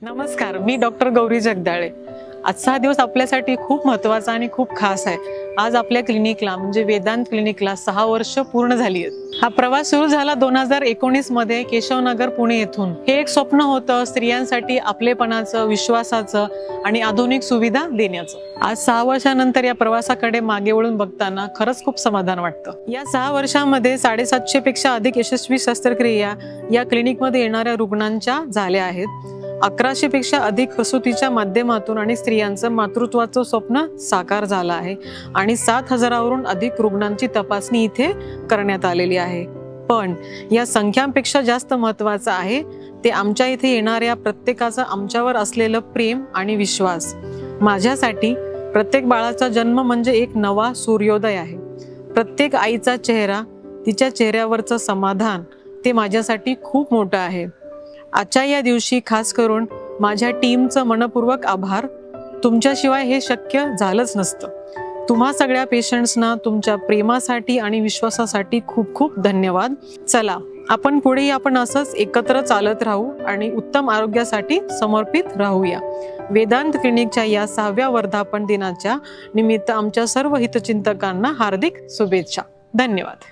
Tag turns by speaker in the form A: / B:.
A: नमस्कार, मी डॉक्टर गौरी जगदाळे। आजचा दिवस आपल्यासाठी खूप महत्त्वाचा आणि खूप खास आहे। आज आपल्या क्लिनिकला म्हणजे वेदांत क्लिनिकला 6 वर्ष पूर्ण झाली आहेत। हा प्रवास सुरू झाला 2019 मध्ये केशवनगर पुणे येथून। हे एक स्वप्न होतं स्त्रियांसाठी आपलेपणाचं, विश्वासाचं आणि आधुनिक सुविधा देण्याचं। आज 6 वर्षानंतर या प्रवासाकडे मागे वळून बघताना खरंच खूप समाधान वाटतं। या 6 वर्षांमध्ये 750 पेक्षा अधिक यशस्वी शस्त्रक्रिया या क्लिनिकमध्ये येणाऱ्या रुग्णांच्या झाल्या आहेत। 1100 पेक्षा अधिक प्रसूतीच्या माध्यमातून आणि स्त्रियांचं मातृत्वाचं स्वप्न साकार झालं आहे आणि 7000वरून अधिक रुग्णांची तपासणी इथे करण्यात आलेली आहे। पण या संख्यांपेक्षा जास्त महत्त्वाचं आहे ते आमच्या इथे येणाऱ्या प्रत्येकाचं आमच्यावर असलेलं प्रेम आणि विश्वास। माझ्यासाठी प्रत्येक बाळाचा जन्म म्हणजे एक नवा सूर्योदय आहे। प्रत्येक आईचा चेहरा, तिच्या चेहऱ्यावरचं समाधान ते माझ्यासाठी खूप मोठं आहे। आजच्या या दिवशी खास करून माझ्या टीमचं मनपूर्वक आभार। तुमच्याशिवाय हे शक्य झालंच नसतं। तुम्हा सगळ्या पेशंट्सना तुमच्या प्रेमासाठी आणि विश्वासासाठी खूप खूप धन्यवाद। चला आपण पुढेही असंच एकत्र चालत राहू आणि उत्तम आरोग्यासाठी समर्पित राहूया। वेदांत क्लिनिकच्या या 6व्या वर्धापन दिनाच्या निमित्त आमच्या सर्व हितचिंतकांना हार्दिक शुभेच्छा। धन्यवाद।